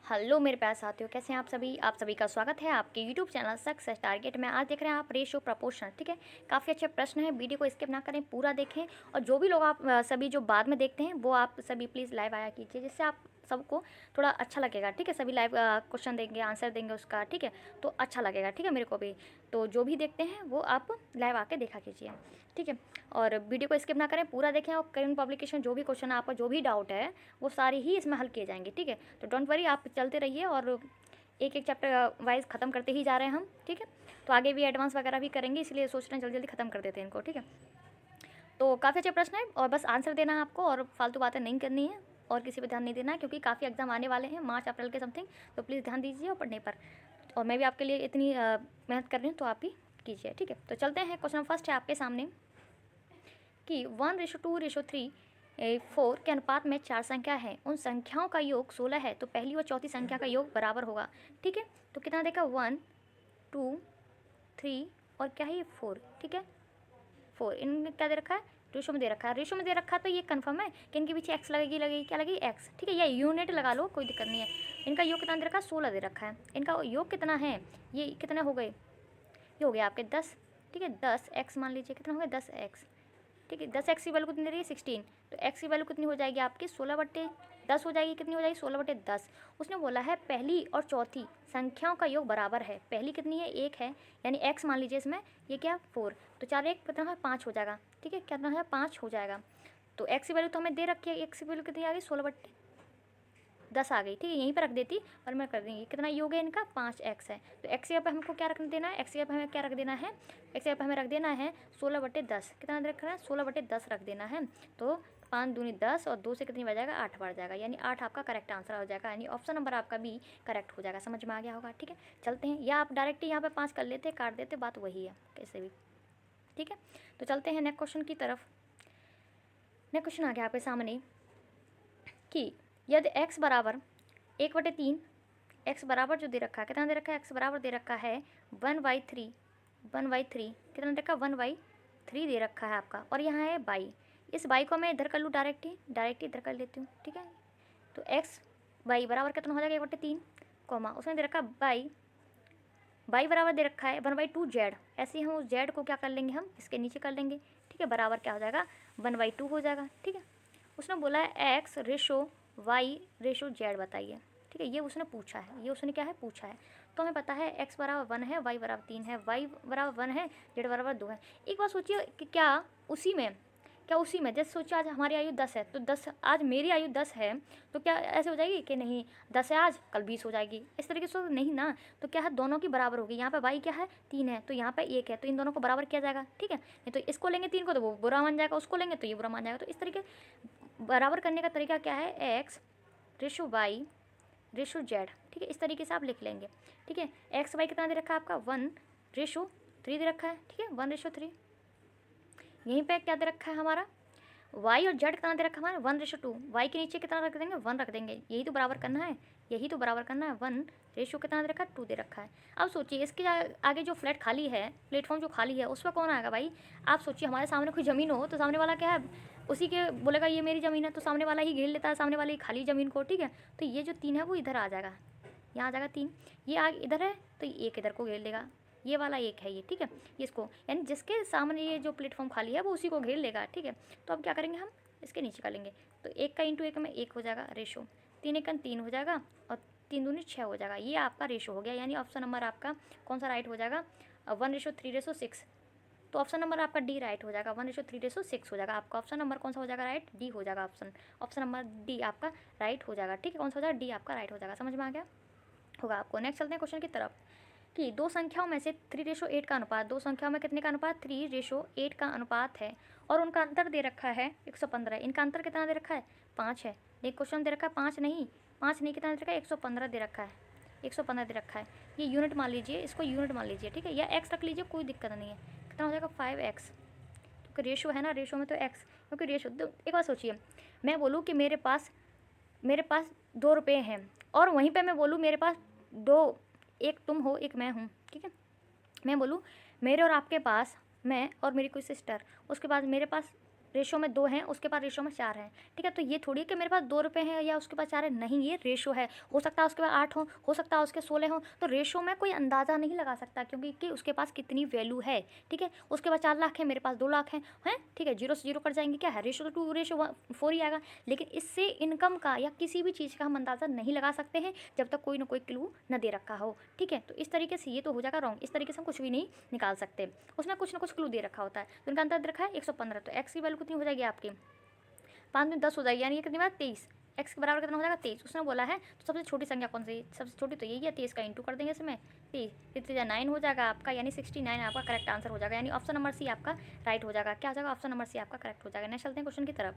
Hello मेरे प्यारे साथियों, कैसे हैं आप सभी का स्वागत है आपके यूट्यूब चैनल सक्सेस टारगेट में। आज देख रहे हैं आप रेशो प्रपोर्शन। ठीक है, काफ़ी अच्छे प्रश्न हैं, वीडियो को स्किप ना करें, पूरा देखें। और जो भी लोग आप सभी जो बाद में देखते हैं वो आप सभी प्लीज़ लाइव आया कीजिए, जिससे आप सबको थोड़ा अच्छा लगेगा। ठीक है, सभी लाइव क्वेश्चन देंगे, आंसर देंगे उसका। ठीक है, तो अच्छा लगेगा। ठीक है, मेरे को भी। तो जो भी देखते हैं वो आप लाइव आके देखा कीजिए। ठीक है, और वीडियो को स्किप ना करें, पूरा देखें। और करेंट पब्लिकेशन जो भी क्वेश्चन आपका जो भी डाउट है वो सारे ही इसमें हल किए जाएंगे। ठीक है, तो डोंट वरी, आप चलते रहिए और एक एक चैप्टर वाइज ख़त्म करते ही जा रहे हैं हम। ठीक है, तो आगे भी एडवांस वगैरह भी करेंगे, इसलिए सोच रहे हैं जल्दी जल्दी ख़त्म कर देते हैं इनको। ठीक है, तो काफ़ी अच्छे प्रश्न है और बस आंसर देना है आपको, और फालतू बातें नहीं करनी है और किसी पर ध्यान नहीं देना है, क्योंकि काफ़ी एग्जाम आने वाले हैं मार्च अप्रैल के समथिंग। तो प्लीज़ ध्यान दीजिए और पढ़ने पर। और मैं भी आपके लिए इतनी मेहनत कर रही हूँ, तो आप भी कीजिए। ठीक है, तो चलते हैं। क्वेश्चन फर्स्ट है आपके सामने कि 1:2:3:4 के अनुपात में 4 संख्या है, उन संख्याओं का योग 16 है, तो पहली और चौथी संख्या का योग बराबर होगा। ठीक है, तो कितना देखा, 1 2 3 और क्या है ये 4। ठीक है, 4 इनमें क्या दे रखा है, रेशो में दे रखा है। रेशो में दे रखा है तो ये कंफर्म है कि इनके पीछे एक्स लगेगी क्या लगेगी, एक्स। ठीक है, या यूनिट लगा लो, कोई दिक्कत नहीं है। इनका योग कितना दे रखा है, 16 दे रखा है। इनका योग कितना है, ये कितने हो गए, ये हो गया आपके 10। ठीक है, 10 एक्स मान लीजिए, कितना हो गया 10 एक्स। ठीक है, 10 एक्स की वैल्यू कितनी दे रही है, 16। तो एक्स की वैल्यू कितनी हो जाएगी आपकी, 16/10 हो जाएगी। कितनी हो जाएगी, 16/10। उसने बोला है पहली और चौथी संख्याओं का योग बराबर है। पहली कितनी है, 1 है, यानी एक्स मान लीजिए इसमें, ये क्या 4। तो 4 1 कितना है, 5 हो जाएगा। ठीक है, कितना है, 5 हो जाएगा। तो एक्स की वैल्यू तो हमें दे रखी है, एक्स की वैल्यू कितनी आ गई, 16/10 आ गई। ठीक है, यहीं पर रख देती पर मैं कर देंगी। कितना योग है इनका, 5x है। तो एक्स की जगह पर हमको क्या रख देना है, एक्स की जगह पर हमें क्या रख देना है, एक्स की जगह पर हमें रख देना है 16/10। कितना रखना है, 16/10 रख देना है। तो 5 दूनी 10 और 2 से कितनी बढ़ जाएगा, 8 बढ़ जाएगा, यानी 8 आपका करेक्ट आंसर हो जाएगा, यानी ऑप्शन नंबर आपका भी करेक्ट हो जाएगा। समझ में आ गया होगा। ठीक है, चलते हैं, या आप डायरेक्ट ही यहाँ पे 5 कर लेते, काट देते, बात वही है कैसे भी। ठीक है, तो चलते हैं नेक्स्ट क्वेश्चन की तरफ। नेक्स्ट क्वेश्चन आ गया आपके सामने कि यदि x बराबर 1/3, एक्स बराबर जो दे रखा है, कितना दे रखा है, एक्स बराबर दे रखा है 1/3। 1/3 कितना दे रखा है, 1/3 दे रखा है आपका, और यहाँ है बाई। इस बाई को मैं इधर कर लूँ, डायरेक्ट ही इधर कर लेती हूँ। ठीक है, तो एक्स बाई बराबर कितना हो जाएगा, 1/3 कॉमा उसमें दे रखा बाई, बाई बराबर दे रखा है 1/2 जेड। ऐसे ही हम उस जेड को क्या कर लेंगे, हम इसके नीचे कर लेंगे। ठीक है, बराबर क्या हो जाएगा, 1/2 हो जाएगा। ठीक है, उसने बोला है x ratio y ratio z बताइए। ठीक है, ये उसने पूछा है, ये उसने क्या है पूछा है। तो हमें पता है एक्स बराबर 1 है, वाई बराबर 3 है, वाई बराबर 1 है, जेड बराबर 2 है। एक बात सोचिए कि क्या उसी में जैसे सोचिए आज हमारी आयु 10 है, तो 10 आज मेरी आयु 10 है, तो क्या ऐसे हो जाएगी कि नहीं 10 है आज, कल 20 हो जाएगी, इस तरीके से तो नहीं ना। तो क्या है, दोनों की बराबर होगी। यहाँ पे वाई क्या है, 3 है, तो यहाँ पे 1 है, तो इन दोनों को बराबर किया जाएगा। ठीक है, नहीं तो इसको लेंगे 3 को तो वो बुरा मान जाएगा, उसको लेंगे तो ये बुरा मान जाएगा। तो इस तरीके बराबर करने का तरीका क्या है, x ratio y ratio z. ठीक है, इस तरीके से आप लिख लेंगे। ठीक है, एक्स वाई कितना दे रखा है आपका, 1/3 दे रखा है। ठीक है, 1/3। यहीं पे क्या दे रखा है हमारा, वाई और जेड कितना दे रखा है हमारा, 1/2। वाई के नीचे कितना रख देंगे, 1 रख देंगे। यही तो बराबर करना है, यही तो बराबर करना है। 1 रेशो कितना दे रखा है, 2 दे रखा है। अब सोचिए इसके आगे जो फ्लैट खाली है, प्लेटफॉर्म जो खाली है, उस पर कौन आएगा भाई। आप सोचिए हमारे सामने कोई ज़मीन हो तो सामने वाला क्या है, उसी के बोलेगा ये मेरी ज़मीन है, तो सामने वाला ही घेर लेता है सामने वाले ही खाली ज़मीन को। ठीक है, तो ये जो 3 है वो इधर आ जाएगा, यहाँ आ जाएगा 3। ये आगे इधर है तो एक इधर को घेर लेगा, ये वाला एक है ये। ठीक है, ये इसको यानी जिसके सामने ये जो प्लेटफॉर्म खाली है वो उसी को घेर लेगा। ठीक है, तो अब क्या करेंगे हम, इसके नीचे कर लेंगे। तो 1 का इंटू 1 में 1 हो जाएगा रेशो, 3 1 3 हो जाएगा, और 3 दूनी 6 हो जाएगा। ये आपका रेशो हो गया, यानी ऑप्शन नंबर आपका कौन सा राइट हो जाएगा, 1:3:6। तो ऑप्शन नंबर आपका डी राइट हो जाएगा, 1:3:6 हो जाएगा। आपका ऑप्शन नंबर कौन सा हो जाएगा, राइट डी हो जाएगा। ऑप्शन नंबर डी आपका राइट हो जाएगा। ठीक है, कौन सा हो जाएगा, डी आपका राइट हो जाएगा। समझ में आ गया होगा आपको। नेक्स्ट चलते हैं क्वेश्चन की तरफ कि दो संख्याओं में से 3:8 का अनुपात, दो संख्याओं में कितने का अनुपात, 3:8 का अनुपात है, और उनका अंतर दे रखा है 115। इनका अंतर कितना दे रखा है, 5 है। एक क्वेश्चन दे रखा है 5 नहीं, कितना दे रखा है, 115 दे रखा है, 115 दे रखा है। ये यूनिट मान लीजिए, इसको यूनिट मान लीजिए। ठीक है, या एक्स रख लीजिए, कोई दिक्कत नहीं है। कितना हो जाएगा, 5x, क्योंकि रेशो है ना, रेशो में तो एक्स, क्योंकि रेशो। तो एक बात सोचिए, मैं बोलूँ कि मेरे पास 2 रुपये हैं, और वहीं पे मैं बोलूँ मेरे पास दो, एक तुम हो एक मैं हूँ। ठीक है, मैं बोलूँ मेरे और आपके पास, मैं और मेरी कोई सिस्टर, उसके बाद मेरे पास रेशो में 2 हैं, उसके पास रेशो में 4 हैं, ठीक है। तो ये थोड़ी है कि मेरे पास 2 रुपये हैं या उसके पास 4 है, नहीं, ये रेशो है। हो सकता है उसके पास 8 हो सकता है उसके 16 हो। तो रेशो में कोई अंदाज़ा नहीं लगा सकता, क्योंकि कि उसके पास कितनी वैल्यू है, ठीक है। उसके पास 4 लाख है, मेरे पास 2 लाख हैं, ठीक है। 0 से 0 कट जाएंगे, क्या है, रेशो तो 2:4 ही आएगा। लेकिन इससे इनकम का या किसी भी चीज़ का हम अंदाज़ा नहीं लगा सकते हैं जब तक कोई ना कोई क्लू न दे रखा हो, ठीक है। तो इस तरीके से ये तो हो जाएगा रॉन्ग, इस तरीके से हम कुछ भी नहीं निकाल सकते। उसने कुछ ना कुछ क्लू दे रखा होता है, तो इनका अंतर दे रखा है 115। तो एक्स की वैल्यू कितनी हो जाएगी आपकी, 5 में 10 हो जाएगी, यानी ये कितनी बार 23। एक्स के बराबर कितना हो जाएगा 23। उसने बोला है तो सबसे छोटी संख्या कौन सी, सबसे छोटी तो यही है, 23 का इंटू कर देंगे इसमें 23, कितने 9 हो जाएगा आपका, यानी 69 आपका करेक्ट आंसर हो जाएगा, यानी ऑप्शन नंबर सी आपका राइट हो जाएगा। क्या हो जाएगा, ऑप्शन नंबर सी आपका करेक्ट हो जाएगा। नेक्स्ट चलते हैं क्वेश्चन की तरफ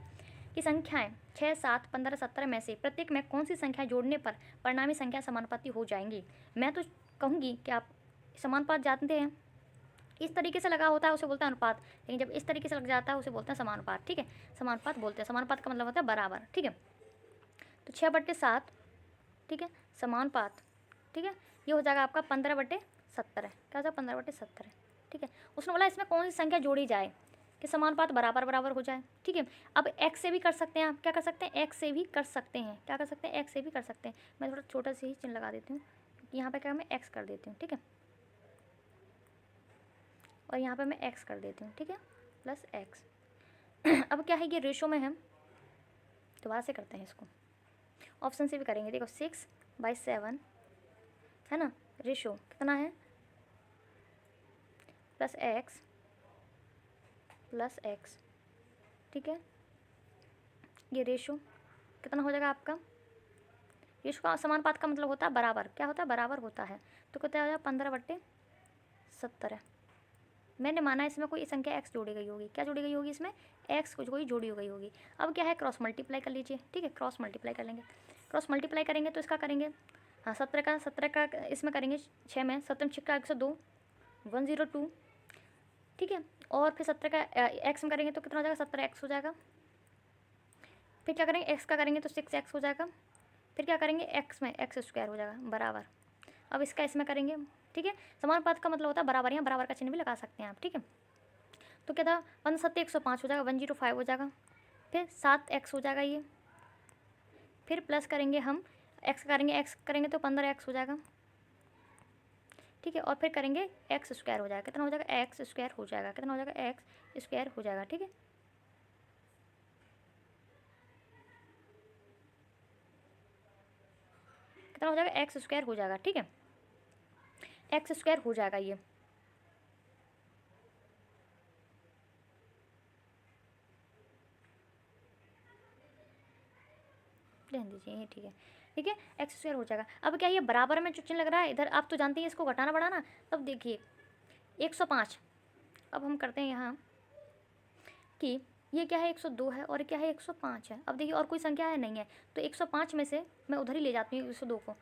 कि संख्याएं 6, 7, 15, 17 में से प्रत्येक में कौन सी संख्या जोड़ने पर परिणामी संख्या समानुपाती हो जाएंगी। मैं तो कहूँगी कि आप समानुपात जानते हैं, इस तरीके से लगा होता है उसे बोलते हैं अनुपात, लेकिन जब इस तरीके से लग जाता है उसे बोलते हैं समानुपात, ठीक है। समानुपात बोलते हैं, समानुपात का मतलब होता है बराबर, ठीक है। तो 6/7, ठीक है, समानुपात, ठीक है, ये हो जाएगा आपका 15/70 है। क्या हो जाएगा, 15/70 है, ठीक है। उसने बोला इसमें कौन सी संख्या जोड़ी जाए कि समानुपात बराबर बराबर हो जाए, ठीक है। अब एक्स से भी कर सकते हैं आप, क्या कर सकते हैं, एक्स से भी कर सकते हैं, क्या कर सकते हैं, एक्स से भी कर सकते हैं। मैं थोड़ा छोटा सा ही चिन्ह लगा देती हूँ, यहाँ पे क्या मैं एक्स कर देती हूँ, ठीक है, और यहाँ पे मैं एक्स कर देती हूँ, ठीक है, प्लस एक्स। अब क्या है, ये रेशो में है, दोबारा से करते हैं इसको, ऑप्शन से भी करेंगे। देखो 6/7 है ना, रेशो कितना है, प्लस एक्स, ठीक है। ये रेशो कितना हो जाएगा आपका, रेशो का समानुपात का मतलब होता है बराबर, क्या होता है, बराबर होता है। तो कितना हो जाएगा, 15/70 है। मैंने माना इसमें कोई संख्या एक्स जोड़ी गई होगी, क्या जोड़ी गई होगी, इसमें एक्स कुछ कोई जोड़ी गई होगी। अब क्या है, क्रॉस मल्टीप्लाई कर लीजिए, ठीक है, क्रॉस मल्टीप्लाई कर लेंगे। क्रॉस मल्टीप्लाई करेंगे तो इसका करेंगे, हाँ 17 का इसमें करेंगे 6 में, 7 6 का 102, 102, ठीक है। और फिर 17 का एक्स में करेंगे तो कितना हो जाएगा, 17x हो जाएगा। फिर क्या करेंगे, एक्स का करेंगे तो 6x हो जाएगा। फिर क्या करेंगे, एक्स में x² हो जाएगा बराबर। अब इसका इसमें करेंगे, ठीक है। समानुपात का मतलब होता है बराबर, यहाँ बराबर का चिन्ह भी लगा सकते हैं आप, ठीक है। तो क्या था, 15 105 हो जाएगा, 105 हो जाएगा। फिर 7x हो जाएगा ये, फिर प्लस करेंगे हम x करेंगे तो 15x हो जाएगा, ठीक है। और फिर करेंगे x² हो जाएगा, कितना हो जाएगा, x² हो जाएगा, कितना हो जाएगा, x² हो जाएगा, ठीक है। कितना हो जाएगा, x² हो जाएगा, ठीक है, x² हो जाएगा ये। रहने दीजिए ये, ठीक है, ठीक है, x² हो जाएगा। अब क्या ये बराबर में जो चिन्ह लग रहा है इधर, आप तो जानते हैं इसको घटाना बढ़ाना। तब देखिए 105, अब हम करते हैं यहाँ कि ये क्या है, 102 है और क्या है, 105 है। अब देखिए और कोई संख्या है नहीं है, तो 105 में से मैं उधर ही ले जाती हूँ 102 को,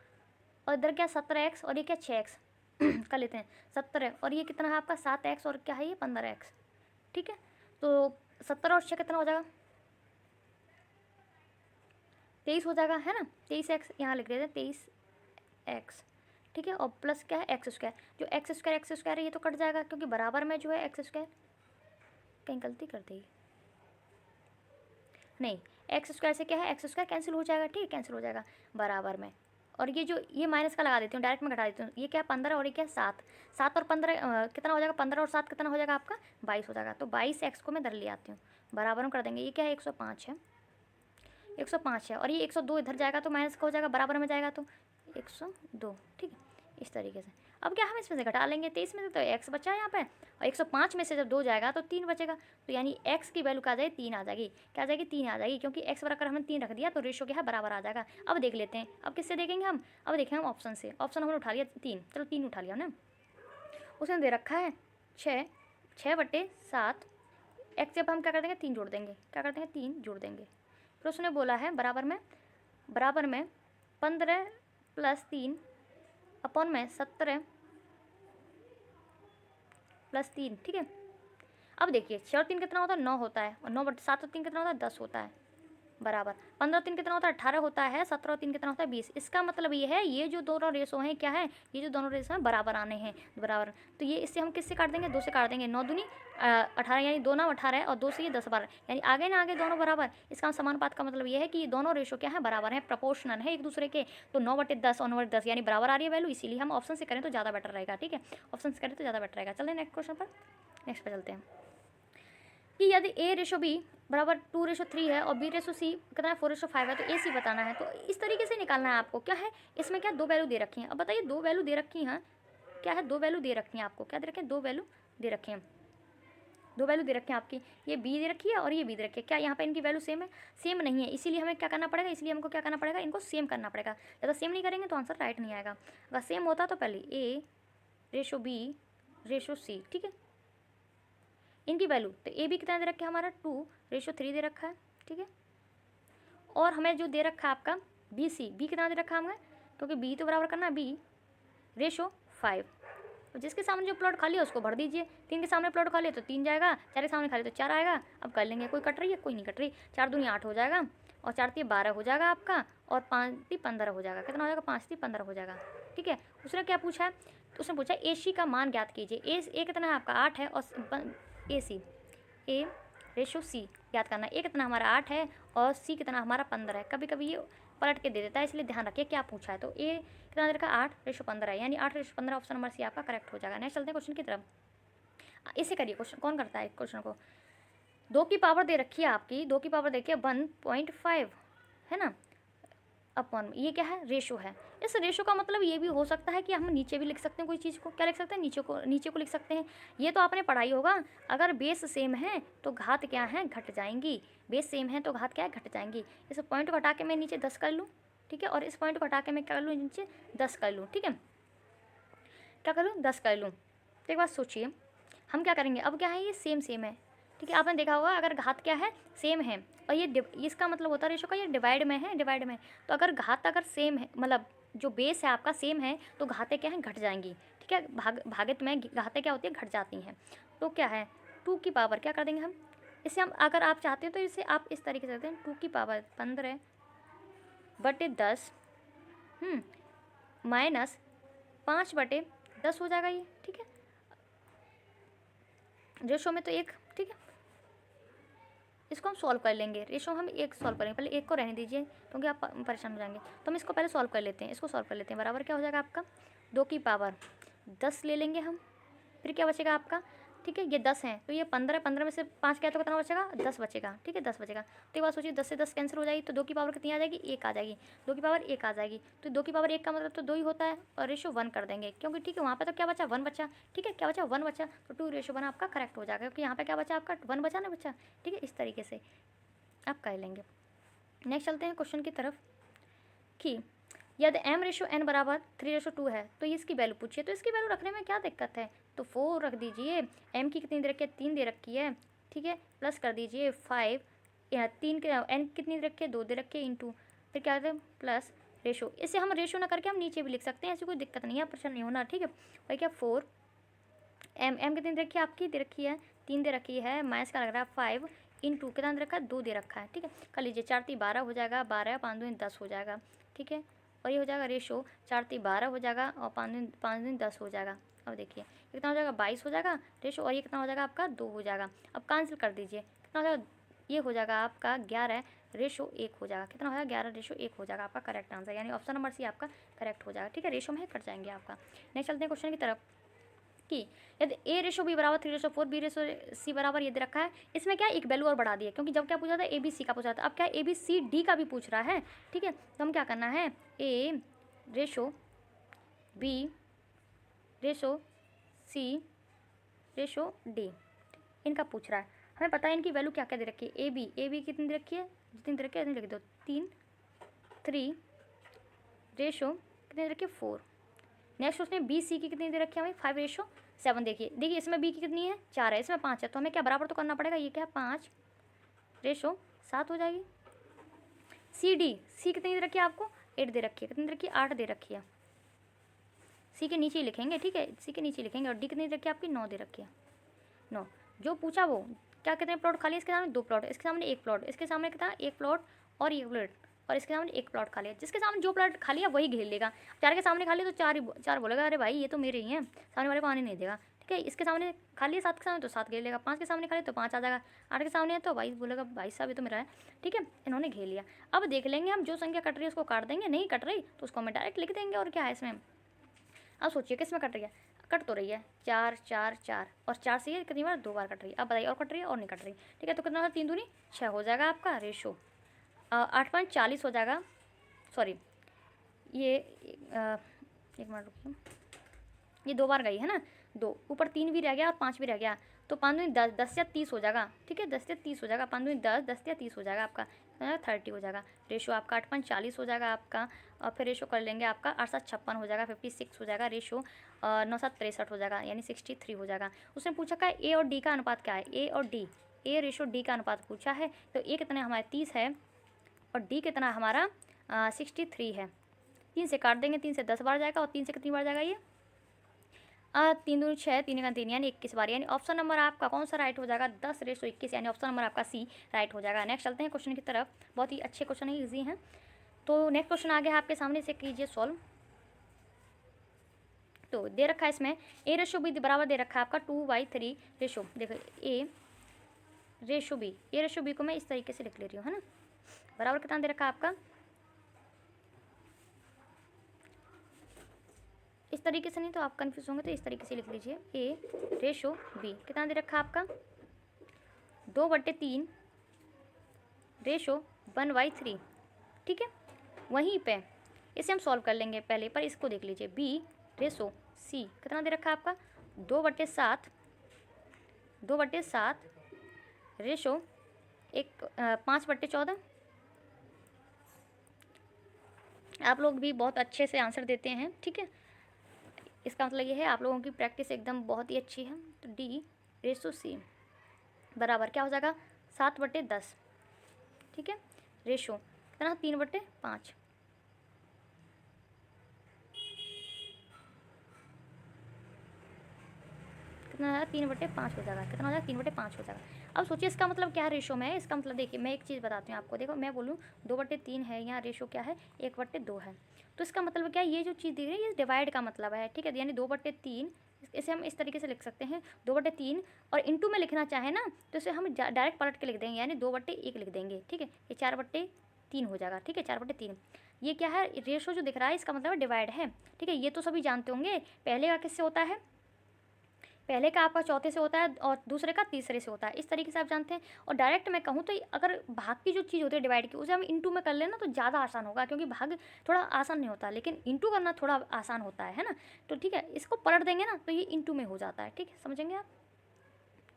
और इधर क्या 17x और ये क्या 6x कर लेते हैं, 17 और ये कितना है आपका 7x और क्या है ये 15x, ठीक है। तो 17 और 6 कितना हो जाएगा, 23 हो जाएगा, है ना। 23x यहाँ लिख देते हैं, 23x, ठीक है। और प्लस क्या है, x², जो x² है ये तो कट जाएगा, क्योंकि बराबर में जो है x², कहीं गलती कर दी नहीं, x² से क्या है, x² कैंसिल हो जाएगा, ठीक है, कैंसिल हो जाएगा बराबर में। और ये जो ये माइनस का लगा देती हूँ, डायरेक्ट में घटा देती हूँ। ये क्या 15 और ये क्या 7, 7 और 15 कितना हो जाएगा, 15 और 7 कितना हो जाएगा आपका 22 हो जाएगा। तो 22x को मैं इधर ले आती हूँ, बराबर में कर देंगे। ये क्या है 105 है, 105 है, और ये 102 इधर जाएगा तो माइनस का हो जाएगा, बराबर में जाएगा तो 102, ठीक है, इस तरीके से। अब क्या हम इसमें से घटा लेंगे, 23 में से तो x बचा है यहाँ पे, और 105 में से जब 2 जाएगा तो 3 बचेगा। तो यानी x की वैल्यू क्या आ जाएगी, 3 आ जाएगी, क्या आ जाएगी, 3 आ जाएगी, क्योंकि x बराबर हमने 3 रख दिया तो रेशो क्या है बराबर आ जाएगा। अब देख लेते हैं, अब किससे देखेंगे हम, अब देखें हम ऑप्शन से। ऑप्शन हमने उठा लिया 3, चलो 3 उठा लिया ना, उसने दे रखा है 6/7, x जब हम क्या कर देंगे 3 जोड़ देंगे, क्या कर देंगे 3 जोड़ देंगे। फिर उसने बोला है बराबर में 15 + 3 अपॉन में 17 + 3, ठीक है। अब देखिए 6 और 3 कितना होता है, 9 होता है, और 9/7 और 3 कितना होता है, 10 होता है। बराबर। 15 और 3 कितना होता है 18 होता है, 17 और 3 कितना होता है 20। इसका मतलब ये है ये जो दोनों रेशो हैं क्या है, ये जो दोनों रेशो हैं बराबर आने हैं, बराबर। तो ये इससे हम किससे काट देंगे, 2 से काट देंगे। 9 दूनी 18 यानी 2 9 18 है और 2 से ये 10 12 यानी आगे ना आगे दोनों बराबर। इसका समानुपात का मतलब ये है कि ये दोनों रेशो क्या है बराबर है, प्रपोर्शनल है एक दूसरे के। तो 9/10 और 9/10 यानी बराबर आ रही है वैल्यू, इसीलिए हम ऑप्शन से करें तो ज़्यादा बेटर रहेगा। ठीक है, ऑप्शन से करें तो ज़्यादा बेटर रहेगा। चलिए नेक्स्ट क्वेश्चन पर, नेक्स्ट पर चलते हैं कि यदि A/B बराबर 2/3 है और B/C कितना है 4/5 है, तो AC बताना है। तो इस तरीके से निकालना है आपको। क्या है इसमें, क्या 2 वैल्यू दे रखी हैं। अब बताइए 2 वैल्यू दे रखी हैं, क्या है 2 वैल्यू दे रखी हैं आपको, क्या दे रखे हैं 2 वैल्यू दे रखे हैं, 2 वैल्यू दे रखे हैं आपकी। ये B दे रखी है और ये B दे रखी है। क्या यहाँ पे इनकी वैल्यू सेम है, सेम नहीं है, इसीलिए हमें क्या करना पड़ेगा, इसलिए हमको क्या करना पड़ेगा, इनको सेम करना पड़ेगा। ज़्यादा सेम नहीं करेंगे तो आंसर राइट नहीं आएगा। अगर सेम होता तो पहले A/B/C, ठीक है, इनकी वैल्यू। तो AB कितना दे रखा है हमारा 2/3 दे रखा है, ठीक है। और हमें जो दे रखा है आपका B कितना दे रखा है हमें, क्योंकि B तो बराबर करना है B/5। तो जिसके सामने जो प्लॉट खाली है उसको भर दीजिए। 3 के सामने प्लॉट खाली है तो 3 जाएगा, 4 के सामने खाली तो 4 आएगा। अब कर लेंगे, कोई कट रही है कोई नहीं कट रही। 4 दूनी 8 हो जाएगा और 4 3 12 हो जाएगा आपका, और 5 3 15 हो जाएगा। कितना हो जाएगा 5 3 15 हो जाएगा, ठीक है। उसने क्या पूछा है, तो उसने पूछा AC का मान ज्ञात कीजिए। ए कितना है आपका 8 है और AC A/C याद करना। A कितना हमारा 8 है और C कितना हमारा 15 है। कभी कभी ये पलट के दे देता है, इसलिए ध्यान रखिए क्या पूछा है। तो A कितना दे रखा 8/15 है, यानी 8/15 ऑप्शन नंबर C आपका करेक्ट हो जाएगा। नेक्स्ट चलते हैं क्वेश्चन की तरफ। इसे करिए, क्वेश्चन कौन करता है क्वेश्चन को। 2 की पावर दे रखी है आपकी, 2 की पावर देखिए 1.5 है ना, अपॉन ये क्या है रेशो है। इस रेशो का मतलब ये भी हो सकता है कि हम नीचे भी लिख सकते हैं कोई चीज़ को। क्या लिख सकते हैं, नीचे को लिख सकते हैं। ये तो आपने पढ़ाई होगा, अगर बेस सेम है तो घात क्या है घट जाएंगी। बेस सेम है तो घात क्या है घट जाएंगी। इस पॉइंट को हटा के मैं नीचे 10 कर लूँ, ठीक है, और इस पॉइंट को हटा के मैं क्या कर लूँ नीचे 10 कर लूँ, ठीक है। क्या कर लूँ 10 कर लूँ। तो एक बात सोचिए, हम क्या करेंगे, अब क्या है ये सेम है, ठीक है। आपने देखा होगा अगर घात क्या है सेम है और ये इसका मतलब होता है रेशो का ये डिवाइड में है, डिवाइड में। तो अगर घात अगर सेम है, मतलब जो बेस है आपका सेम है, तो घातें क्या हैं घट जाएंगी, ठीक है। भागित में घातें क्या होती है घट जाती हैं। तो क्या है 2 की पावर क्या कर देंगे हम, इसे हम अगर आप चाहते हैं तो इसे आप इस तरीके से करते हैं 2 की पावर 15/10 माइनस 5/10 हो जाएगा ये, ठीक है। रेशो में तो 1, ठीक है। इसको हम सॉल्व कर लेंगे, रेशो हम 1 सॉल्व करेंगे। पहले 1 को रहने दीजिए क्योंकि आप परेशान हो जाएंगे। तो हम इसको पहले सॉल्व कर लेते हैं, इसको सॉल्व कर लेते हैं। बराबर क्या हो जाएगा आपका 2 की पावर 10 ले लेंगे हम। फिर क्या बचेगा आपका, ठीक है, ये 10 है तो ये 15 में से 5 क्या तो कितना बचेगा 10 बचेगा, ठीक है 10 बचेगा। तो एक बात सोचिए 10 से 10 कैंसिल हो जाएगी तो 2 की पावर कितनी आ जाएगी 1 आ जाएगी। 2 की पावर 1 आ जाएगी, तो 2 की पावर 1 का मतलब तो 2 ही होता है, और रेशो 1 कर देंगे क्योंकि ठीक है वहाँ पे तो क्या बचा 1 बचा, ठीक है क्या बचा 1 बचा। तो 2:1 आपका करेक्ट हो जाएगा क्योंकि यहाँ पे क्या बचा आपका 1 बचा ना बचा, ठीक है। इस तरीके से आप कर लेंगे। नेक्स्ट चलते हैं क्वेश्चन की तरफ कि यदि M/N बराबर 3:2 है तो इसकी वैल्यू पूछिए। तो इसकी वैल्यू रखने में क्या दिक्कत है, तो 4 रख दीजिए। M की कितनी दे रखी है 3 दे रखी है, ठीक है, प्लस कर दीजिए 5, यहाँ 3 के N कितनी दे रखी है 2 दे रखी है, इंटू फिर क्या कहते हैं प्लस रेशो। इसे हम रेशो ना करके हम नीचे भी लिख सकते हैं, ऐसी कोई दिक्कत नहीं है, परेशान नहीं होना, ठीक है। और क्या 4 M कितनी दे रखी है आपकी दे रखी है 3 दे रखी है, माइनस का लग रहा है 5 इंटू कितना दे रखा है 2 दे रखा है, ठीक है। कर लीजिए 4 3 12 हो जाएगा, 12 5 2 10 हो जाएगा, ठीक है। और ये हो जाएगा रेशो 4 3 12 हो जाएगा और 5 2 10 हो जाएगा। अब देखिए कितना हो जाएगा 22 हो जाएगा रेशो, और ये कितना हो जाएगा आपका 2 हो जाएगा। अब कैंसिल कर दीजिए, कितना हो जाएगा ये हो जाएगा आपका 11/1 हो जाएगा। कितना हो जाएगा 11/1 हो जाएगा आपका करेक्ट आंसर, यानी ऑप्शन नंबर C आपका करेक्ट हो जाएगा, ठीक है। रेशो में कट जाएंगे आपका। नेक्स्ट चलते हैं क्वेश्चन की तरफ कि यदि A/B बराबर 3/4 B/C बराबर ये दे रखा है। इसमें क्या एक वैल्यू और बढ़ा दिया क्योंकि जब क्या पूछा था ABC का पूछा था, अब क्या ABCD का भी पूछ रहा है, ठीक है। तो हम क्या करना है A/B/C/D इनका पूछ रहा है। हमें पता है इनकी वैल्यू क्या क्या दे रखी है। AB कितनी दे रखी है जितनी दे रखी है लिख दो 3 रेशो कितनी दे रखी है 4। नेक्स्ट उसने BC की कितनी दे रखी है हमें 5/7। देखिए इसमें B की कितनी है 4 है, इसमें 5 है, तो हमें क्या बराबर तो करना पड़ेगा। ये क्या है 5/7 हो जाएगी। C कितनी दे रखी है आपको 8 दे रखी है, कितनी दे रखी है 8 दे रखी है। C के नीचे ही लिखेंगे, ठीक है, C के नीचे लिखेंगे। और D कितनी दे रखी है आपकी 9 दे रखी है 9। जो पूछा वो क्या कितने प्लॉट खाली है, इसके सामने 2 प्लॉट, इसके सामने 1 प्लॉट, इसके सामने कितना 1 प्लॉट और ये प्लॉट, और इसके सामने एक प्लॉट खाली है। जिसके सामने जो प्लॉट खाली है वही घेर लेगा। 4 के सामने खाली है तो 4 बोलेगा अरे भाई ये तो मेरे ही हैं, सामने वाले को आने नहीं देगा। ठीक है, इसके सामने खाली है 7 के सामने तो 7 घेर लेगा, 5 के सामने खाली तो 5 आ जाएगा, 8 के सामने है तो 22 बोलेगा 22 साहब ये तो मेरा है। ठीक है, इन्होंने घेर लिया। अब देख लेंगे हम, जो संख्या कट रही है उसको काट देंगे, नहीं कट रही तो उसको हमें डायरेक्ट लिख देंगे। और क्या है इसमें, अब सोचिए किस में कट रही है, कट तो रही है 4 4 4 और 4 से ये कितनी बार, 2 बार कट रही है। अब बताइए और कट रही है और नहीं कट रही। ठीक है, तो कितना होगा, 3 दूनी 6 हो जाएगा आपका रेशो। 8 5 40 हो जाएगा, सॉरी ये एक मिनट रुकिए, ये 2 बार गई है ना, 2 ऊपर 3 भी रह गया और 5 भी रह गया, तो 5 दूनी 10, 10 या 30 हो जाएगा। ठीक है, 10 या 30 हो जाएगा, 5 दूनी 10, 10 या 30 हो जाएगा आपका 30 हो जाएगा। रेशो आपका 8 5 40 हो जाएगा आपका। और फिर रेशो कर लेंगे आपका 8 7 56 हो जाएगा, 56 हो जाएगा रेशो। 9 7 63 हो जाएगा, यानी 63 हो जाएगा। उसने पूछा का ए और डी का अनुपात क्या है, ए और डी, ए रेशो डी का अनुपात पूछा है। तो ए कितना हमारा 30 है और डी कितना हमारा 63 है। 3 से काट देंगे, 3 से 10 बार जाएगा और 3 से कितनी बार जाएगा ये 3 दूनी 6, 3 का 3 यानी 21 बार। यानी ऑप्शन नंबर आपका कौन सा राइट हो जाएगा, 10:21, यानी ऑप्शन नंबर आपका सी राइट हो जाएगा। नेक्स्ट चलते हैं क्वेश्चन की तरफ, बहुत ही अच्छे क्वेश्चन है, ईजी हैं। तो नेक्स्ट क्वेश्चन आ गया है आपके सामने, से कीजिए सॉल्व। तो दे रखा है इसमें ए रेशो बी बराबर दे रखा है आपका 2/3 रेशो। देखो ए रेशो बी, ए रेशो बी को मैं इस तरीके से लिख ले रही हूँ, है ना, बराबर कितना दे रखा है आपका, इस तरीके से नहीं तो आप कंफ्यूज होंगे, तो इस तरीके से लिख लीजिए ए रेशो बी कितना दे रखा है आपका 2/3 रेशो 1/3। ठीक है, वहीं पे इसे हम सॉल्व कर लेंगे पहले, पर इसको देख लीजिए बी रेशो सी कितना दे रखा है आपका 2/7 रेशो 5/14। आप लोग भी बहुत अच्छे से आंसर देते हैं। ठीक है, इसका मतलब ये है आप लोगों की प्रैक्टिस एकदम बहुत ही अच्छी है। तो डी रेशो सी बराबर क्या हो जाएगा 7/10। ठीक है, रेशो कितना 3/5। कितना हो जाएगा 3/5 हो जाएगा, कितना हो जाएगा 3/5 हो जाएगा। अब सोचिए इसका मतलब क्या रेशो में है, इसका मतलब देखिए मैं एक चीज़ बताती हूँ आपको। देखो मैं बोलूँ 2/3 है, यहाँ रेशो क्या है 1/2 है, तो इसका मतलब क्या है, ये जो चीज़ दिख रही है ये डिवाइड का मतलब है। ठीक है, यानी 2/3, इसे हम इस तरीके से लिख सकते हैं 2/3, और इंटू में लिखना चाहे ना तो इसे हम डायरेक्ट पलट के लिख देंगे, यानी 2/1 लिख देंगे। ठीक है, ये 4/3 हो जाएगा। ठीक है, 4/3 ये क्या है, रेशो जो दिख रहा है इसका मतलब है डिवाइड है। ठीक है, ये तो सभी जानते होंगे, पहले का किससे होता है, पहले का आपका चौथे से होता है और दूसरे का तीसरे से होता है, इस तरीके से आप जानते हैं। और डायरेक्ट मैं कहूँ तो अगर भाग की जो चीज़ होती है डिवाइड की, उसे हम इंटू में कर लेना तो ज़्यादा आसान होगा, क्योंकि भाग थोड़ा आसान नहीं होता, लेकिन इंटू करना थोड़ा आसान होता है ना। तो ठीक है, इसको पलट देंगे ना तो ये इंटू में हो जाता है। ठीक है, समझेंगे आप,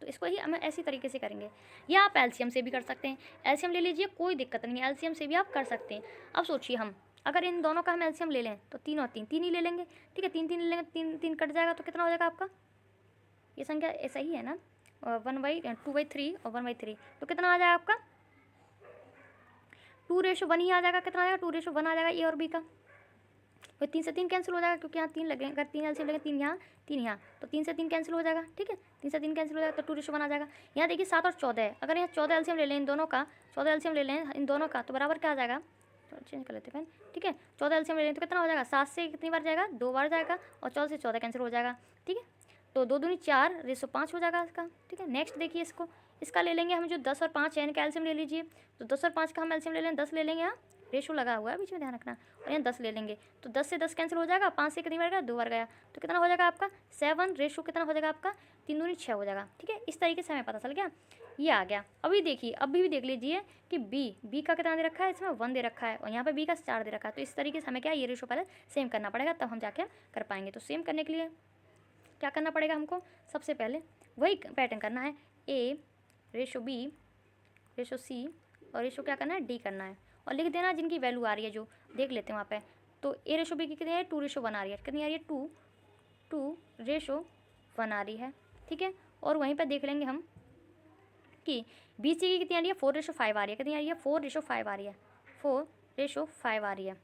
तो इसको ही हम ऐसी तरीके से करेंगे। या आप एलसीएम से भी कर सकते हैं, एलसीएम ले लीजिए, कोई दिक्कत नहीं है, एलसीएम से भी आप कर सकते हैं। अब सोचिए हम अगर इन दोनों का हम एलसीएम ले लें तो 3 और 3 3 ही ले लेंगे। ठीक है, 3 3 ले लेंगे, 3 3 कट जाएगा तो कितना हो जाएगा आपका, ये संख्या ऐसा ही है ना 2/3 और 1/3, तो कितना आ जाएगा आपका 2:1 ही आ जाएगा। कितना आ जाएगा 2:1 आ जाएगा ए और बी का। तो 3 से 3 कैंसिल हो जाएगा, क्योंकि यहाँ 3 लगे, अगर 3 एलसीएम लगे 3 यहाँ 3 यहाँ, तो 3 से 3 कैंसिल हो जाएगा। ठीक है, 3 से 3 कैंसिल हो जाएगा तो 2:1 आ जाएगा। यहाँ देखिए 7 और 14 है, अगर यहाँ 14 एलसीएम ले लें इन दोनों का, 14 एलसीएम ले लें इन दोनों का, तो बराबर क्या आ जाएगा, तो चेंज कर लेते हैं। ठीक है, 14 एलसीएम ले लें तो कितना हो जाएगा, 7 से कितनी बार जाएगा 2 बार जाएगा, और 14 से 14 कैंसिल हो जाएगा। ठीक है, तो 2 दूनी 4 रेशो 5 हो जाएगा इसका। ठीक है, नेक्स्ट देखिए इसका ले लेंगे हम, जो 10 और 5 है इनका एलसीएम ले लीजिए, तो 10 और 5 का हम एलसीएम ले लें, 10 ले लेंगे, यहाँ रेशो लगा हुआ है बीच में ध्यान रखना, और यहाँ 10 ले लेंगे, तो 10 से 10 कैंसिल हो जाएगा, 5 से कितनी बार गया 2 बार गया, तो कितना हो जाएगा आपका 7 रेशो कितना हो जाएगा आपका 3 दूनी 6 हो जाएगा। ठीक है, इस तरीके से हमें पता चल गया, ये आ गया। अभी देखिए अभी भी देख लीजिए कि बी का कितना दे रखा है, इसमें 1 दे रखा है, और यहाँ पे बी का 4 दे रखा है, तो इस तरीके से हमें क्या ये रेशो पहले सेम करना पड़ेगा, तब हम जाके कर पाएंगे। तो सेम करने के लिए क्या करना पड़ेगा हमको, सबसे पहले वही पैटर्न करना है, ए रेशो बी रेशो सी और रेशो क्या करना है डी करना है, और लिख देना जिनकी वैल्यू आ रही है, जो देख लेते हैं वहाँ पे। तो ए रेशो बी की कितनी है 2:1 आ रही है, कितनी आ रही है 2:1 आ रही है। ठीक है, और वहीं पर देख लेंगे हम कि बी सी की कितनी आ रही है 4:5 आ रही है, कितनी आ रही है 4:5 आ रही है, 4:5 आ रही है।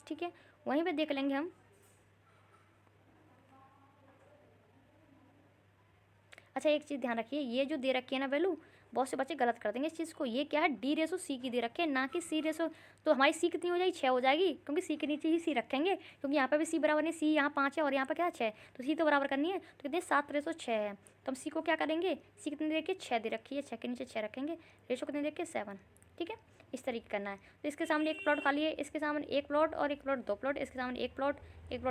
ठीक है, वहीं पे देख लेंगे हम, अच्छा एक चीज़ ध्यान रखिए, ये जो दे रखी है ना वैल्यू बहुत से बच्चे गलत कर देंगे इस चीज़ को। ये क्या है, D/C की दे रखे हैं, ना कि C/। तो हमारी C कितनी हो जाएगी, 6 हो जाएगी, क्योंकि C के नीचे ही C रखेंगे, क्योंकि यहाँ पे भी C बराबर नहीं, C यहाँ 5 है और यहाँ पर क्या 6, तो C तो बराबर करनी है, तो कितने 7/6 है। तो हम C को क्या करेंगे, C कितनी दे रखी है, 6 दे रखी है, 6 के नीचे 6 रखेंगे, रेशो कितनी दे रखी है 7, ठीक है। इस तरीके करना है। तो इसके सामने एक प्लॉट खाली है, इसके सामने एक प्लॉट और एक प्लॉट, 2 प्लॉट, इसके सामने एक प्लॉट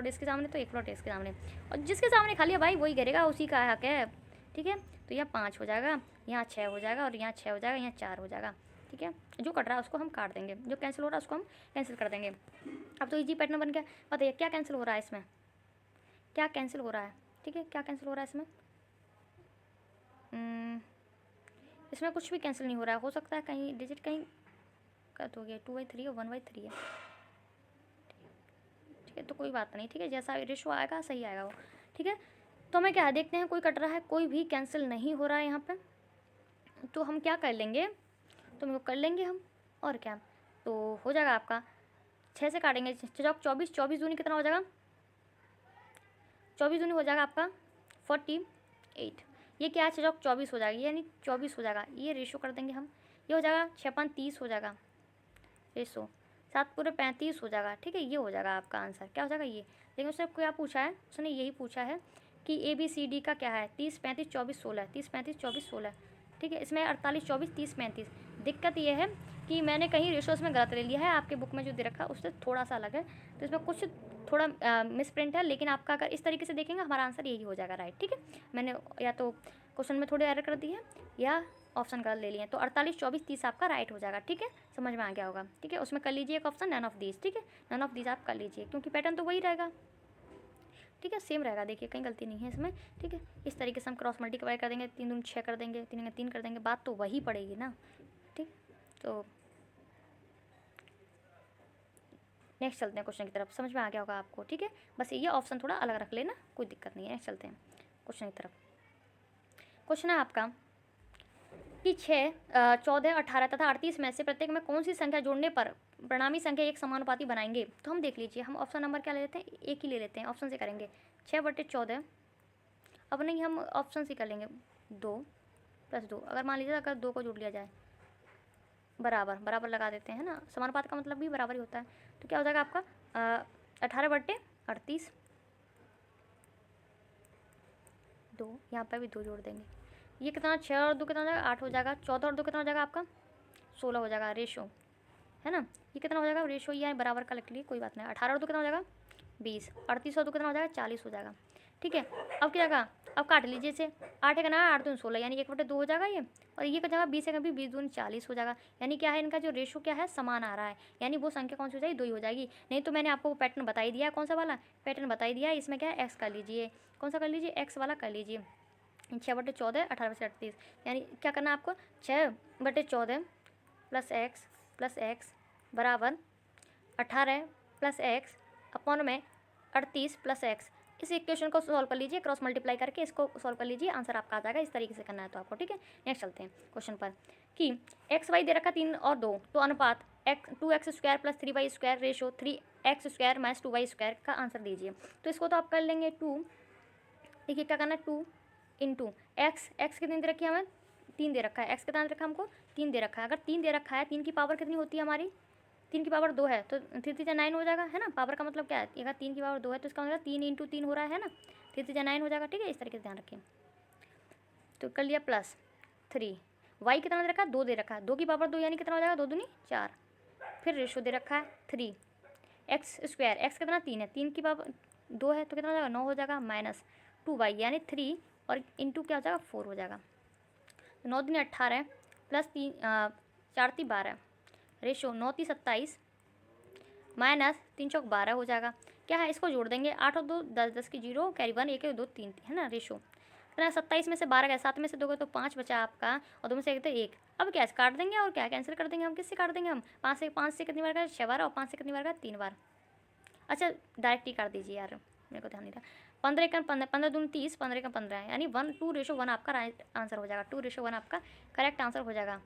इसके सामने, तो एक प्लॉट इसके सामने, और जिसके सामने खाली है भाई वही करेगा, उसी का हक है, ठीक है। तो यहाँ 5 हो जाएगा, यहाँ 6 हो जाएगा, और यहाँ 6 हो जाएगा, यहाँ 4 हो जाएगा, ठीक है। जो कट रहा है उसको हम काट देंगे, जो कैंसिल हो रहा है उसको हम कैंसिल कर देंगे। अब तो इजी पैटर्न बन गया। बताइए क्या कैंसिल हो रहा है इसमें, क्या कैंसिल हो रहा है, ठीक है, क्या कैंसिल हो रहा है इसमें। इसमें कुछ भी कैंसिल नहीं हो रहा है, हो सकता है कहीं डिजिट कहीं कट हो गया, 2/3 और 1/3 है, ठीक है, तो कोई बात नहीं, ठीक है, जैसा रेशो आएगा सही आएगा वो, ठीक है। तो हमें क्या देखते हैं, कोई कट रहा है, कोई भी कैंसिल नहीं हो रहा है यहाँ पे, तो हम क्या कर लेंगे, तो हम कर लेंगे हम, और क्या, तो हो जाएगा आपका 6 से काटेंगे, 24, 24 दूनी कितना हो जाएगा, 24 दूनी हो जाएगा आपका 48, ये क्या है 24 हो जाएगा, यानी 24 हो जाएगा, ये रेशो कर देंगे हम, ये हो जाएगा 6 30 हो जाएगा रेशो, 7 पूरे 35 हो जाएगा, ठीक है, ये हो जाएगा आपका आंसर, क्या हो जाएगा ये। लेकिन उसने क्या पूछा है, उसने यही पूछा है कि ABCD का क्या है, 30 35 24 16, 30 35 24 16, ठीक है, इसमें 48 24 30 35। दिक्कत ये है कि मैंने कहीं रेशोस में गलत ले लिया है, आपके बुक में जो दे रखा है उससे थोड़ा सा अलग है, तो इसमें कुछ थोड़ा मिस प्रिंट है, लेकिन आपका अगर इस तरीके से देखेंगे हमारा आंसर यही हो जाएगा राइट, ठीक है। मैंने या तो क्वेश्चन में थोड़ी एरर कर दी है या ऑप्शन गलत ले लिए, तो 48 24 30 आपका राइट हो जाएगा, ठीक है, समझ में आ गया होगा, ठीक है। उसमें कर लीजिए एक ऑप्शन नन ऑफ दीज, ठीक है, नन ऑफ दीज आप कर लीजिए, क्योंकि पैटर्न तो वही रहेगा, ठीक है, सेम रहेगा, देखिए कहीं गलती नहीं है इसमें, ठीक है। इस तरीके से हम क्रॉस मल्टीप्लाई कर देंगे, 3 दूनी 6 कर देंगे, 3 3 कर देंगे, बात तो वही पड़ेगी ना, ठीक। तो नेक्स्ट चलते हैं क्वेश्चन की तरफ, समझ में आ गया होगा आपको, ठीक है, बस ये ऑप्शन थोड़ा अलग रख लेना, कोई दिक्कत नहीं है। नेक्स्ट चलते हैं क्वेश्चन की तरफ। क्वेश्चन है आपका कि 6, 14, 18 तथा 38 में से प्रत्येक में कौन सी संख्या जोड़ने पर परिणामी संख्या एक समानुपाती बनाएंगे। तो हम देख लीजिए, हम ऑप्शन नंबर क्या ले लेते हैं, एक ही ले लेते हैं, ऑप्शन से करेंगे 6/14, अब नहीं हम ऑप्शन से कर लेंगे 2 + 2, अगर मान लीजिए अगर 2 को जोड़ लिया जाए, बराबर बराबर लगा देते हैं ना, समानुपात का मतलब भी बराबर ही होता है, तो क्या हो जाएगा आपका 18/38, 2, यहाँ पर भी 2 जोड़ देंगे, ये कितना 6 और 2 कितना हो जाएगा 8 हो जाएगा, 14 और 2 कितना हो जाएगा आपका 16 हो जाएगा, रेशो है ना, ये कितना हो जाएगा रेशो, ये बराबर का लिख लिए कोई बात नहीं, 18 और 2 कितना हो जाएगा 20, 38 और 2 कितना हो जाएगा 40 हो जाएगा, ठीक है। अब क्या जाएगा, अब काट लीजिए इसे, 8 है ना 8 दूनी 16, यानी 1/2 हो जाएगा ये, और ये क्या जाएगा 20 है 20 दूनी 40 हो जाएगा, यानी क्या है इनका जो रेशो क्या है समान आ रहा है, यानी वो संख्या कौन सी हो जाएगी 2 ही हो जाएगी। नहीं तो मैंने आपको वो पैटर्न बता ही दिया है, कौन सा वाला पैटर्न बता ही दिया है, इसमें क्या है एक्स कर लीजिए, कौन सा कर लीजिए एक्स वाला कर लीजिए, 6/14 18/38, यानी क्या करना है आपको 6/14 + x बराबर 18 + x अपॉन में 38 + x। इस इक्वेशन को सॉल्व कर लीजिए, क्रॉस मल्टीप्लाई करके इसको सॉल्व कर लीजिए, आंसर आपका आ जाएगा। इस तरीके से करना है तो आपको, ठीक है। नेक्स्ट चलते हैं क्वेश्चन पर कि एक्स वाई दे रखा 3 और 2, तो अनुपात 2x² + 3y² ratio 3x² - 2y² का आंसर दीजिए। तो इसको तो आप कर लेंगे 2, देखिए क्या करना है 2 × x कितनी दे रखी है हमें 3 दे रखा है, x कितना दे रखा है हमको 3 दे रखा है। अगर 3 दे रखा है, 3 की पावर कितनी होती है हमारी, 3 की पावर 2 है, तो 3 3 9 हो जाएगा, है ना। पावर का मतलब क्या है, अगर 3 की पावर 2 है तो इसका मतलब 3 × 3 हो रहा है ना, 3 3 9 हो जाएगा, ठीक है। इस तरीके से ध्यान रखें, तो कर लिया +3, y कितना दे रखा है 2 दे रखा है, 2 की पावर 2 यानी कितना हो जाएगा 2 दूनी 4, फिर रेशो दे रखा है 3x², x कितना 3 है, 3 की पावर 2 है तो कितना हो जाएगा 9 हो जाएगा, -2y यानी 3 और इंटू क्या हो जाएगा 4 हो जाएगा, 9 दूनी 18 + 3 4 × 12 रेशो 9 × 27 -3 × 12 हो जाएगा। क्या है इसको जोड़ देंगे, 8 और 2 10, 10 की 0 कैरी 1 1 2 3 है ना, रेशो ना 27 में से 12 गए, 7 में से 2 गए तो 5 बचा आपका, और 2 में से 1 तो 1। अब क्या काट देंगे और क्या कैंसिल कर देंगे हम, किससे काट देंगे हम 5 से कितनी बार का 6 बार, और 5 से कितनी बार का 3 बार। अच्छा डायरेक्ट ही काट दीजिए यार, मेरे को ध्यान नहीं था। 15 × 15 15 दूनी 30, 15 × 15 है, यानी 2:1 आपका राइट आंसर हो जाएगा, 2:1 आपका करेक्ट आंसर हो जाएगा।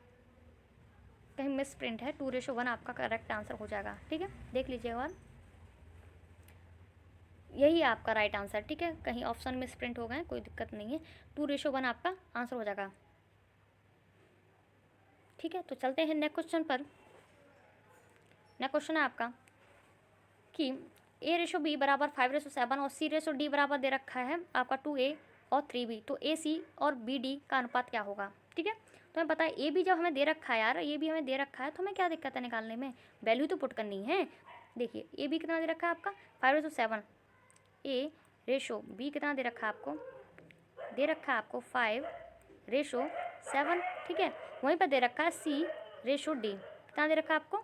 कहीं मिस प्रिंट है, 2:1 आपका करेक्ट आंसर हो जाएगा, ठीक है। देख लीजिए और यही है आपका राइट आंसर, ठीक है। कहीं ऑप्शन मिस प्रिंट हो गए कोई दिक्कत नहीं है, 2:1 आपका आंसर हो जाएगा। ठीक है, तो चलते हैं नेक्स्ट क्वेश्चन पर। नेक्स्ट क्वेश्चन है आपका कि A/B बराबर 5/7 और C/D बराबर दे रखा है आपका 2A और 3B, तो AC और BD का अनुपात क्या होगा। ठीक है, तो हमें पता है AB जब हमें दे रखा है यार, ये भी हमें दे रखा है, तो हमें क्या दिक्कत है निकालने में, वैल्यू तो पुट करनी है। देखिए AB कितना दे रखा है आपका 5/7, A/B कितना दे रखा है आपको, दे रखा है आपको 5/7। ठीक है, वहीं पर दे रखा है C/D कितना दे रखा है आपको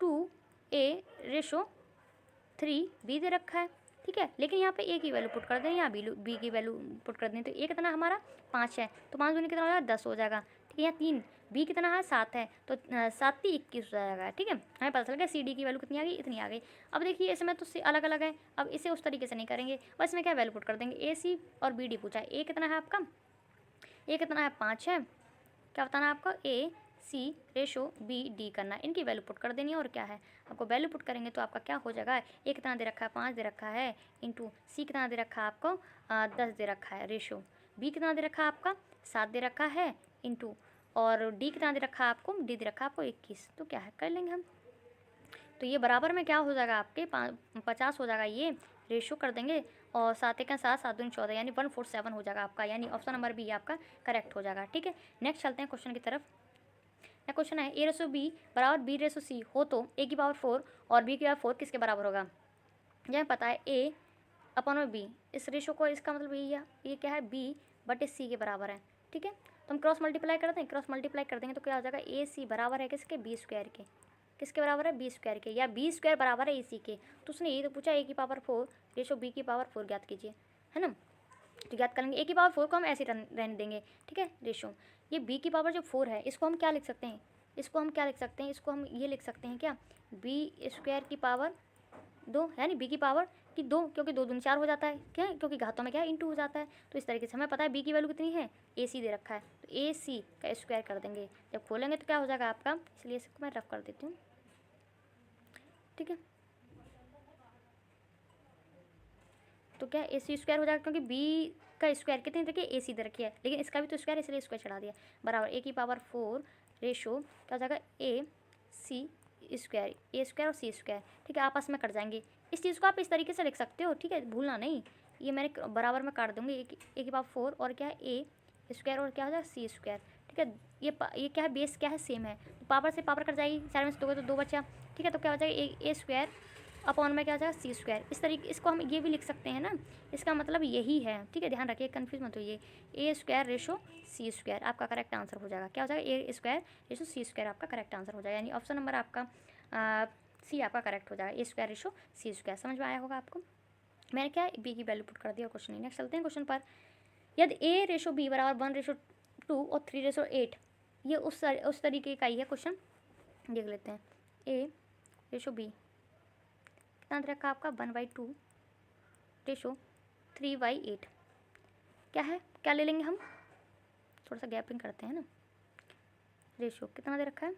2A/3B दे रखा है। ठीक है, लेकिन यहाँ पे A की वैल्यू पुट कर दें, यहाँ B की वैल्यू पुट कर दें, तो A कितना हमारा 5 है, तो 5 दूनी कितना हो जाएगा 10 हो जाएगा। ठीक है, यहाँ 3, B कितना है 7 है, तो 7 × 21 हो जाएगा। ठीक है, हमें पता चल गया CD की वैल्यू कितनी आ गई, इतनी आ गई। अब देखिए इसमें तो अलग अलग है, अब इसे उस तरीके से नहीं करेंगे, बस इसमें क्या वैल्यू पुट कर देंगे। AC और BD पूछा है, A कितना है आपका, A कितना है 5 है, क्या बताना है आपको AC/BD करना है, इनकी वैल्यू पुट कर देनी है। और क्या है आपको वैल्यू पुट करेंगे तो आपका क्या हो जाएगा, A कितना दे रखा है 5 दे रखा है, इंटू C कितना दे रखा है आपको 10 दे रखा है, रेशो B कितना दे रखा है आपका 7 दे रखा है, इंटू और D कितना दे रखा है आपको, D दे रखा है आपको 21। तो क्या है कर लेंगे हम, तो ये बराबर में क्या हो जाएगा आपके 50 हो जाएगा, ये रेशो कर देंगे और 7 × 7 7 दूनी 14 यानी 147 हो जाएगा आपका, यानी ऑप्शन नंबर बी आपका करेक्ट हो जाएगा। ठीक है, नेक्स्ट चलते हैं क्वेश्चन की तरफ। नेक्स्ट क्वेश्चन है A/B बराबर B/C हो तो A⁴ और B⁴ किसके बराबर होगा। यह पता है A/B, इस रेशो को, इसका मतलब ये क्या है B/C के बराबर है। ठीक है, तो हम क्रॉस मल्टीप्लाई करते हैं, क्रॉस मल्टीप्लाई कर देंगे तो क्या हो जाएगा AC बराबर है किसके B² के, किसके बराबर है B² के, या B² बराबर है AC के। तो उसने ये तो पूछा A⁴ रेशो B⁴ ज्ञात कीजिए, है ना, तो ज्ञात करेंगे। A⁴ को हम ऐसे रहने देंगे। ठीक है, रेशो ये B⁴ जो 4 है, इसको हम क्या लिख सकते हैं, इसको हम क्या लिख सकते हैं, इसको हम ये लिख सकते हैं क्या B² 2 यानी B² 2, क्योंकि 2 दूनी 4 हो जाता है, क्या क्योंकि घातों में क्या है इंटू हो जाता है। तो इस तरीके से हमें पता है B की वैल्यू कितनी है, AC दे रखा है, तो AC का स्क्वायर कर देंगे, जब खोलेंगे तो क्या हो जाएगा आपका, इसलिए इसको मैं रफ कर देती हूँ। ठीक है, तो क्या AC² हो जाएगा, क्योंकि B का स्क्वायर कितनी देखिए AC दे रखी है, लेकिन इसका भी तो स्क्वायर, इसलिए स्क्वायर चढ़ा दिया, बराबर A⁴ रेशो क्या हो जाएगा A² और C²। ठीक है, आपस में कट जाएंगे, इस चीज़ को आप इस तरीके से लिख सकते हो। ठीक है, भूलना नहीं, ये मैंने बराबर में काट दूंगी, A⁴ और क्या है A² और क्या हो जाएगा C²। ठीक है, ये क्या है बेस क्या है सेम है, तो पावर से पावर कट जाएगी, 4 में से 2 गए तो 2 बचा। ठीक है, तो क्या हो जाएगा A² अपॉन में क्या हो जाएगा C²। इस तरीके इसको हम ये भी लिख सकते हैं ना, इसका मतलब यही है। ठीक है, ध्यान रखिए कन्फ्यूज मत होइए, A² रेशो C² आपका करेक्ट आंसर हो जाएगा। क्या हो जाएगा A² रेशो C² आपका करेक्ट आंसर हो जाएगा, यानी ऑप्शन नंबर आपका C आपका करेक्ट हो जाएगा, A² रेशो C²। समझ में आया होगा आपको, मैंने क्या B की वैल्यू पुट कर दिया, क्वेश्चन नहीं। नेक्स्ट चलते हैं क्वेश्चन पर। यदि A/B बराबर 1/2 और 3/8, ये उस तरीके का ही है क्वेश्चन, देख लेते हैं। A/B कितना दे रखा आपका 1/2 रेशो 3/8, क्या है, क्या ले लेंगे हम, थोड़ा सा गैपिंग करते हैं ना, रेशो कितना दे रखा है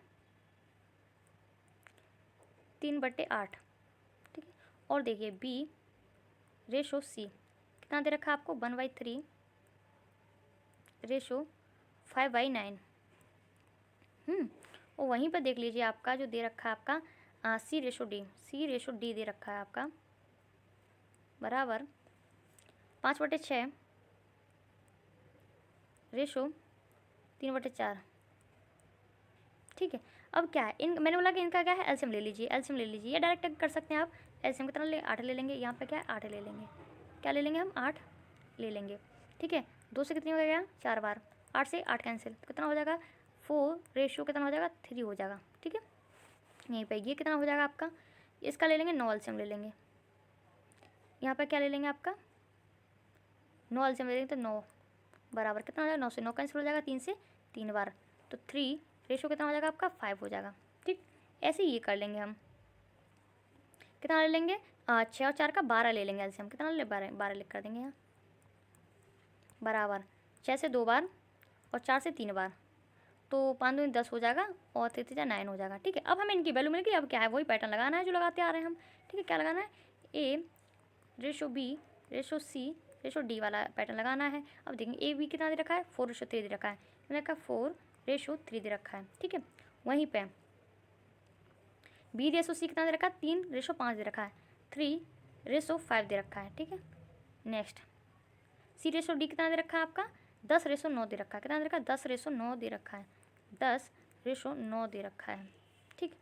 3/8। ठीक है, और देखिए B/C कितना दे रखा है आपको 1/3 रेशो 5/9। और वहीं पर देख लीजिए आपका जो दे रखा है आपका C/D दे रखा है आपका बराबर 5/6 रेशो 3/4। ठीक है, अब क्या है, मैंने बोला कि इनका क्या है एलसीएम ले लीजिए, एलसीएम ले लीजिए, या डायरेक्ट कर सकते हैं आप। एलसीएम कितना 8 ले लेंगे, यहाँ पे क्या है 8 ले लेंगे, क्या ले लेंगे हम 8 ले लेंगे। ठीक है, 2 से कितनी हो जाएगा 4 बार, 8 से 8 कैंसिल, तो कितना हो जाएगा 4 रेशो कितना हो जाएगा 3 हो जाएगा। ठीक है, यहीं पे ये कितना हो जाएगा आपका, इसका ले लेंगे 9 एलसीएम ले लेंगे, यहाँ पर क्या ले लेंगे आपका 9 एलसीएम ले लेंगे, तो 9 बराबर कितना हो जाएगा 9 से 9 कैंसिल हो जाएगा, 3 से 3 बार, तो 3 रेशो कितना हो जाएगा आपका 5 हो जाएगा। ठीक, ऐसे ही ये कर लेंगे हम, कितना ले लेंगे 6 और 4 का 12 ले लेंगे एलसीएम, कितना ले 12 लिख कर देंगे यहाँ, बराबर 6 से 2 बार और 4 से 3 बार, तो 5 दूनी 10 हो जाएगा और 3 9 हो जाएगा। ठीक है, अब हमें इनकी वैल्यू मिल गई, अब क्या है वही पैटर्न लगाना है जो लगाते आ रहे हैं हम। ठीक है, क्या लगाना है A/B ratio C ratio D वाला पैटर्न लगाना है। अब देखेंगे A B कितना दे रखा है 4/3 दे रखा है, मैंने रखा 4 3 दे रखा है, ठीक है। वहीं पे B/C कितना दे रखा है, 3/5 दे रखा है, 3/5 दे रखा है, ठीक है। नेक्स्ट C/D कितना दे रखा है आपका, 10/9 दे रखा है, कितना दे रखा है, 10/9 दे रखा है, 10/9 दे रखा है, ठीक।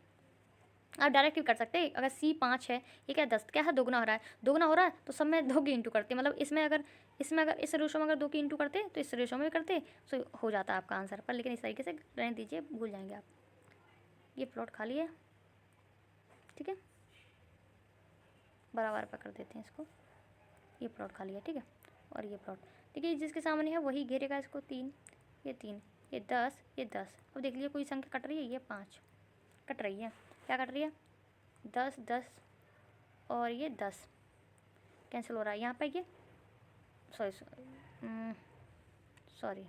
आप डायरेक्ट भी कर सकते हैं, अगर C 5 है, ये क्या 10 क्या है, दोगुना हो रहा है, दोगुना हो रहा है तो सब में 2 की इंटू करते हैं, मतलब इसमें अगर इस रेशो में अगर 2 की इंटू करते तो इस रेशो में भी करते तो हो जाता आपका आंसर, पर लेकिन इस तरीके से रहने दीजिए, भूल जाएंगे आप। ये प्लॉट खाली है, ठीक है, बराबर पकड़ देते हैं इसको, ये प्लॉट खाली है, ठीक है। और ये प्लॉट, ठीक है, जिसके सामने है वही घेरेगा इसको, 3, ये 3, ये 10, ये 10। अब देख लीजिए कोई संख्या कट रही है, ये 5 कट रही है, क्या कट रही है, 10 10 और ये 10 कैंसिल हो रहा है यहाँ पे, ये सॉरी ये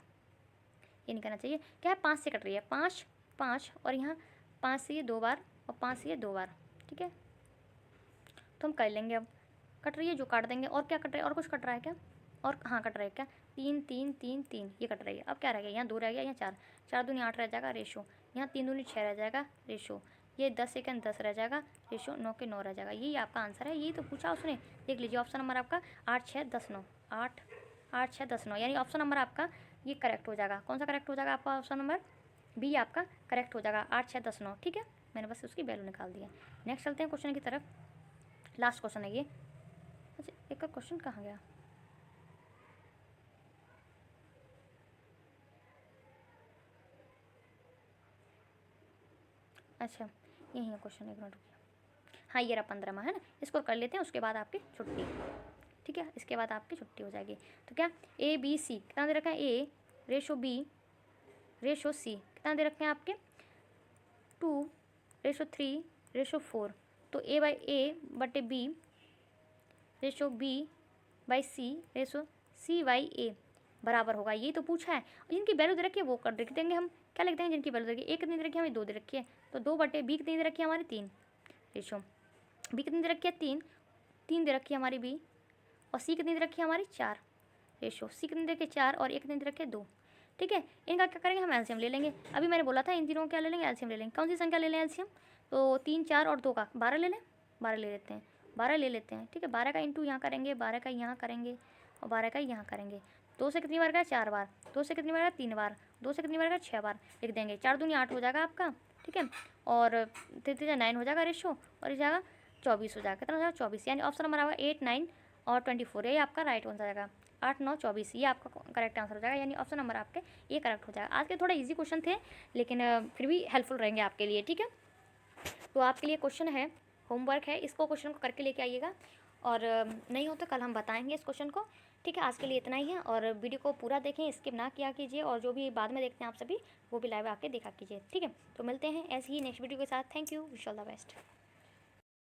नहीं करना चाहिए, क्या है, 5 से कट रही है, 5 5 और यहाँ 5 से ये 2 बार और 5 से ये 2 बार, ठीक है। तो हम कर लेंगे, अब कट रही है जो काट देंगे। और क्या कट रहा है, और कुछ कट रहा है क्या, और हाँ कट रहा है क्या, 3 3 3 3 ये कट रही है। अब क्या रह गया, यहाँ 2 रह गया, यहाँ 4, 4 दूनी 8 रह जाएगा रेशो, यहाँ 3 दूनी 6 रह जाएगा रेशो, ये 10 सेकंड 10 रह जाएगा रेशो, 9 के 9 रह जाएगा। यही आपका आंसर है, यही तो पूछा उसने, देख लीजिए ऑप्शन नंबर आपका 8 6 10 9, 8 8 6 10 9, यानी ऑप्शन नंबर आपका ये करेक्ट हो जाएगा। कौन सा करेक्ट हो जाएगा आपका, ऑप्शन नंबर बी आपका करेक्ट हो जाएगा, 8 6 10 9, ठीक है। मैंने बस उसकी वैल्यू निकाल दी है। नेक्स्ट चलते हैं क्वेश्चन की तरफ, लास्ट क्वेश्चन है ये। अच्छा एक और क्वेश्चन कहाँ गया, अच्छा यही है क्वेश्चन, एक मिनट रुकिए। हाँ ये रहा 15वां है ना, इसको कर लेते हैं, उसके बाद आपकी छुट्टी, ठीक है, इसके बाद आपकी छुट्टी हो जाएगी। तो क्या ABC कितना दे रखा है, A/B/C कितना दे रखे हैं आपके, 2/3/4, तो A/B/C/C/A बराबर होगा, ये तो पूछा है। और जिनकी वैल्यू दे रखी है वो कर देंगे हम, क्या लिखते हैं, जिनकी वैल्यू दे रखी है, A कितनी दे रखी है हमें, 2 दे रखी है, तो 2/B कितनी दे रखी है हमारी, 3 रेशो, B कितनी दे रखी है, 3 दे रखी है हमारी B, और C कितनी दे रखी है हमारी, 4 रेशो, C कितनी दे रखी है 4 और A कितनी दे रखी है 2, ठीक है। इनका क्या करेंगे, हम एलसीएम ले लेंगे। अभी मैंने बोला था इन तीनों क्या ले लेंगे, एलसीएम ले लेंगे। कौन सी संख्या ले लें एलसीएम, तो 3 4 और 2 का 12 ले लें, 12 ले लेते हैं, 12 ले लेते हैं, ठीक है। 12 का इंटू यहाँ करेंगे, 12 का यहाँ करेंगे और 12 का यहाँ करेंगे। 2 से कितनी बार का, 4 बार, 2 से कितनी बार का, 3 बार, 2 से कितनी बार का, 6 बार लिख देंगे। 4 दूनी 8 हो जाएगा आपका, ठीक है, और 3 9 हो जाएगा रेशो, और ये जाएगा 24 हो जाएगा, कितना हो जाएगा 24, यानी ऑप्शन नंबर आएगा 8 9 और 24, ये आपका राइट हो जाएगा, 8 9 24, ये आपका करेक्ट आंसर हो जाएगा, यानी ऑप्शन नंबर आपके ये करेक्ट हो जाएगा। आज के थोड़ा इजी क्वेश्चन थे, लेकिन फिर भी हेल्पफुल रहेंगे आपके लिए, ठीक है। तो आपके लिए क्वेश्चन है, होमवर्क है, इसको क्वेश्चन को करके लेके आइएगा, और नहीं हो तो कल हम बताएंगे इस क्वेश्चन को, ठीक है। आज के लिए इतना ही है, और वीडियो को पूरा देखें, स्किप ना किया कीजिए, और जो भी बाद में देखते हैं आप सभी वो भी लाइव आके देखा कीजिए, ठीक है। तो मिलते हैं ऐसे ही नेक्स्ट वीडियो के साथ। Thank you, wish all the best.